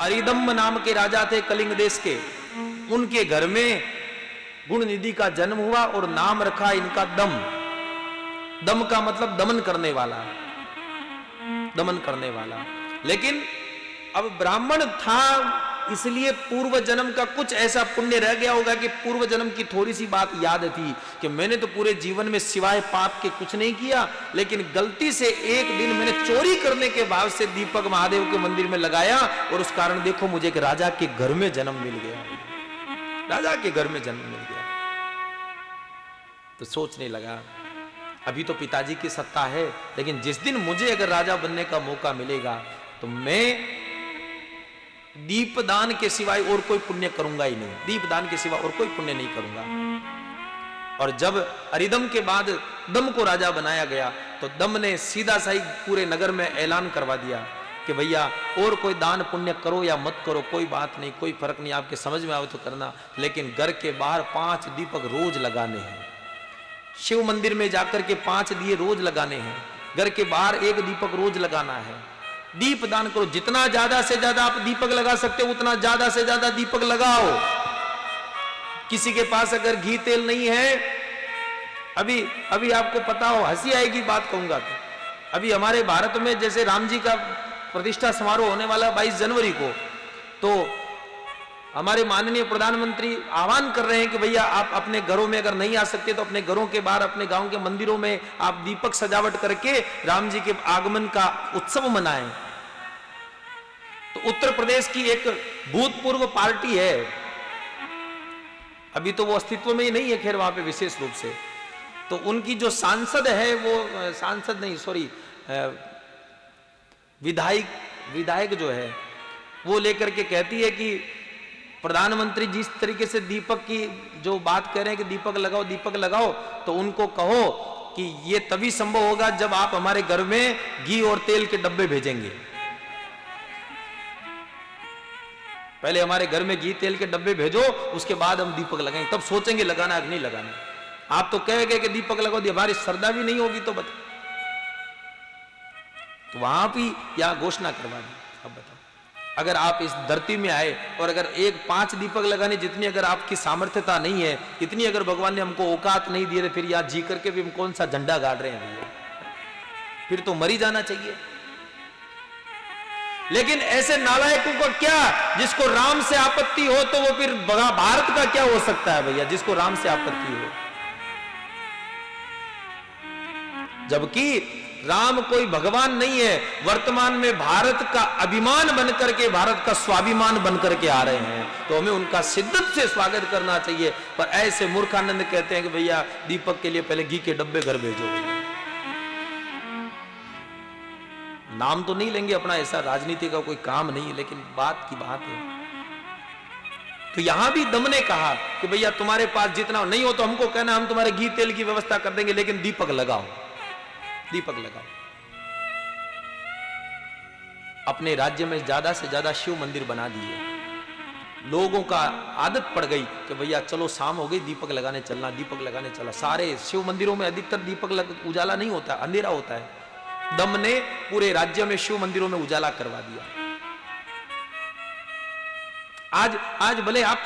अरिदम्म नाम के राजा थे कलिंग देश के, उनके घर में गुणनिधि का जन्म हुआ और नाम रखा इनका दम। दम का मतलब दमन करने वाला, दमन करने वाला। लेकिन अब ब्राह्मण था इसलिए पूर्व जन्म का कुछ ऐसा पुण्य रह गया होगा कि पूर्व जन्म की थोड़ी सी बात याद थी कि मैंने तो पूरे जीवन में सिवाय पाप के कुछ नहीं किया, लेकिन गलती से एक दिन मैंने चोरी करने के बाद से दीपक महादेव के मंदिर में लगाया और उस कारण देखो मुझे एक राजा के घर में जन्म मिल गया, राजा के घर में जन्म मिल गया। तो सोचने लगा अभी तो पिताजी की सत्ता है, लेकिन जिस दिन मुझे अगर राजा बनने का मौका मिलेगा तो मैं दीपदान के सिवाय और कोई पुण्य करूंगा ही नहीं, दीपदान के सिवा और कोई पुण्य नहीं करूंगा। और जब अरिदम के बाद दम को राजा बनाया गया तो दम ने सीधा साही पूरे नगर में ऐलान करवा दिया कि भैया और कोई दान पुण्य करो या मत करो कोई बात नहीं, कोई फर्क नहीं, आपके समझ में आवे तो करना, लेकिन घर के बाहर 5 दीपक रोज लगाने हैं। शिव मंदिर में जाकर के 5 दिए रोज लगाने हैं, घर के बाहर 1 दीपक रोज लगाना है। दीप दान करो, जितना ज्यादा से ज्यादा आप दीपक लगा सकते हो उतना ज्यादा से ज्यादा दीपक लगाओ। किसी के पास अगर घी तेल नहीं है, अभी आपको पता हो, हंसी आएगी बात कहूंगा तो, अभी हमारे भारत में जैसे राम जी का प्रतिष्ठा समारोह होने वाला 22 जनवरी को, तो हमारे माननीय प्रधानमंत्री आह्वान कर रहे हैं कि भैया आप अपने घरों में अगर नहीं आ सकते तो अपने घरों के बाहर, अपने गांव के मंदिरों में आप दीपक सजावट करके राम जी के आगमन का उत्सव मनाएं। तो उत्तर प्रदेश की एक भूतपूर्व पार्टी है, अभी तो वो अस्तित्व में ही नहीं है खैर वहां पे विशेष रूप से, तो उनकी जो सांसद है वो सांसद नहीं सॉरी विधायक जो है वो लेकर के कहती है कि प्रधानमंत्री जिस तरीके से दीपक की जो बात कह रहे हैं कि दीपक लगाओ, तो उनको कहो कि ये तभी संभव होगा जब आप हमारे घर में घी और तेल के डब्बे भेजेंगे। पहले हमारे घर में घी तेल के डब्बे भेजो, उसके बाद हम दीपक लगाएंगे, तब सोचेंगे लगाना है कि नहीं लगाना। आप तो कह गए कि दीपक लगाओ, हमारी श्रद्धा भी नहीं होगी तो बता, तो वहां भी या घोषणा करवा दी। अब बताओ, अगर आप इस धरती में आए और अगर 5 दीपक लगाने जितनी अगर आपकी सामर्थ्यता नहीं है, इतनी अगर भगवान ने हमको औकात नहीं दी, फिर यहां जी करके भी हम कौन सा झंडा गाड़ रहे हैं भैया, फिर तो मर ही जाना चाहिए। लेकिन ऐसे नालायकों को क्या, जिसको राम से आपत्ति हो तो वो फिर भारत का क्या हो सकता है भैया, जिसको राम से आपत्ति हो। जबकि राम कोई भगवान नहीं है, वर्तमान में भारत का अभिमान बनकर के, भारत का स्वाभिमान बनकर के आ रहे हैं, तो हमें उनका शिद्दत से स्वागत करना चाहिए। पर ऐसे मूर्खानंद कहते हैं कि भैया दीपक के लिए पहले घी के डब्बे घर भेजो। नाम तो नहीं लेंगे अपना, ऐसा राजनीति का कोई काम नहीं है, लेकिन बात की बात है। तो यहां भी दम ने कहा कि भैया तुम्हारे पास जितना नहीं हो तो हमको कहना, हम तुम्हारे घी तेल की व्यवस्था कर देंगे, लेकिन दीपक लगाओ, दीपक लगाओ। अपने राज्य में ज्यादा से ज्यादा शिव मंदिर बना दिए। लोगों का आदत पड़ गई कि भैया चलो शाम हो गई, दीपक लगाने चलना, दीपक लगाने चला। सारे शिव मंदिरों में अधिकतर दीपक उजाला नहीं होता, अंधेरा होता है। दम ने पूरे राज्य में शिव मंदिरों में उजाला करवा दिया। आज भले आप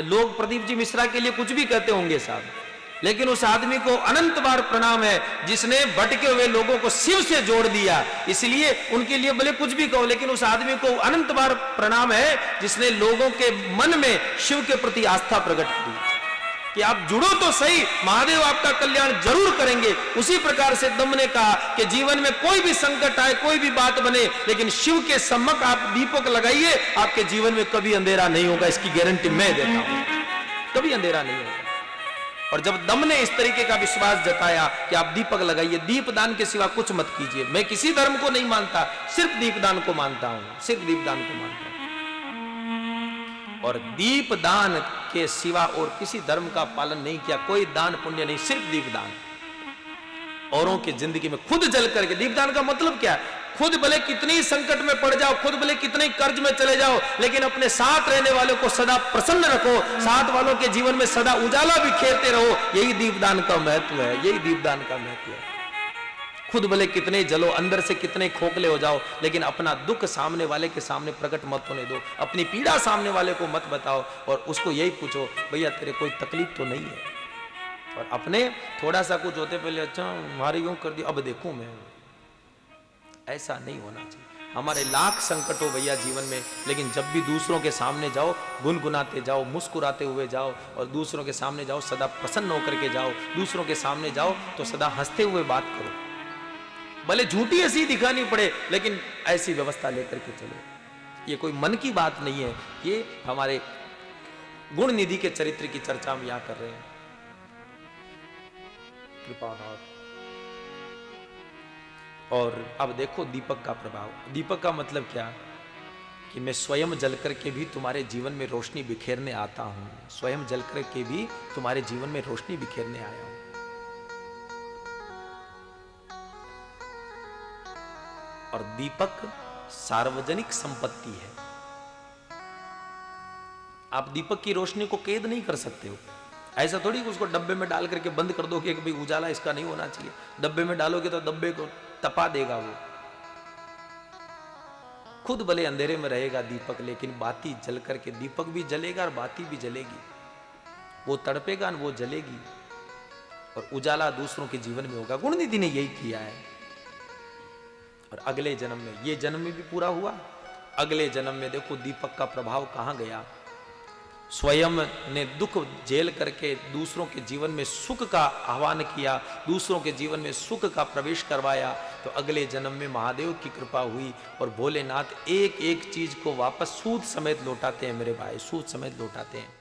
लोग प्रदीप जी मिश्रा के लिए कुछ भी कहते होंगे साहब, लेकिन उस आदमी को अनंत बार प्रणाम है जिसने भटके हुए लोगों को शिव से जोड़ दिया। इसलिए उनके लिए भले कुछ भी कहो, लेकिन उस आदमी को अनंत बार प्रणाम है जिसने लोगों के मन में शिव के प्रति आस्था प्रकट की कि आप जुड़ो तो सही, महादेव आपका कल्याण जरूर करेंगे। उसी प्रकार से दम ने कहा कि जीवन में कोई भी संकट आए, कोई भी बात बने, लेकिन शिव के सम्मुख आप दीपक लगाइए, आपके जीवन में कभी अंधेरा नहीं होगा। इसकी गारंटी मैं देता हूं, कभी अंधेरा नहीं होगा। और जब दम ने इस तरीके का विश्वास जताया कि आप दीपक लगाइए, दीपदान के सिवा कुछ मत कीजिए, मैं किसी धर्म को नहीं मानता, सिर्फ दीपदान को मानता हूं, सिर्फ दीपदान को मानता हूं। और दीपदान के सिवा और किसी धर्म का पालन नहीं किया, कोई दान पुण्य नहीं, सिर्फ दीपदान। औरों की जिंदगी में खुद जल करके, दीपदान का मतलब क्या है, खुद भले कितनी संकट में पड़ जाओ, खुद भले कितने कर्ज में चले जाओ, लेकिन अपने साथ रहने वालों को सदा प्रसन्न रखो, साथ वालों के जीवन में सदा उजाला बिखेरते रहो। यही दीपदान का महत्व है, यही दीपदान का महत्व है। खुद भले कितने जलो, अंदर से कितने खोखले हो जाओ, लेकिन अपना दुख सामने वाले के सामने प्रकट मत होने दो, अपनी पीड़ा सामने वाले को मत बताओ और उसको यही पूछो, भैया तेरे कोई तकलीफ तो नहीं है। और अपने थोड़ा सा कुछ होते पहले, अच्छा हमारे यूं कर दिया अब देखूं मैं, ऐसा नहीं होना चाहिए। हमारे लाख संकट हो भैया जीवन में, लेकिन जब भी दूसरों के सामने जाओ गुनगुनाते जाओ, मुस्कुराते हुए जाओ, और दूसरों के सामने जाओ सदा प्रसन्न होकर के जाओ, दूसरों के सामने जाओ तो सदा हंसते हुए बात करो, भले झूठी हंसी दिखानी पड़े लेकिन ऐसी व्यवस्था लेकर के चलो। ये कोई मन की बात नहीं है, ये हमारे गुण निधि के चरित्र की चर्चा हम यहां कर रहे हैं। कृपानाथ। और अब देखो दीपक का प्रभाव। दीपक का मतलब क्या कि मैं स्वयं जल करके भी तुम्हारे जीवन में रोशनी बिखेरने आता हूं, स्वयं जल करके भी तुम्हारे जीवन में रोशनी बिखेरने आया हूं। और दीपक सार्वजनिक संपत्ति है। आप दीपक की रोशनी को कैद नहीं कर सकते हो। ऐसा थोड़ी कि उसको डब्बे में डाल करके बंद कर दो कि भाई उजाला इसका नहीं होना चाहिए, डब्बे में डालोगे तो डब्बे को तपा देगा वो। खुद भले अंधेरे में रहेगा दीपक, लेकिन बाती जल करके, दीपक भी जलेगा और बाती भी जलेगी, वो तड़पेगा और वो जलेगी, और उजाला दूसरों के जीवन में होगा। गुणनिधि ने यही किया है। और अगले जन्म में, ये जन्म में भी पूरा हुआ, अगले जन्म में देखो दीपक का प्रभाव कहां गया। स्वयं ने दुख झेल करके दूसरों के जीवन में सुख का आह्वान किया, दूसरों के जीवन में सुख का प्रवेश करवाया, तो अगले जन्म में महादेव की कृपा हुई और भोलेनाथ एक एक चीज को वापस सूद समेत लौटाते हैं मेरे भाई, सूद समेत लौटाते हैं।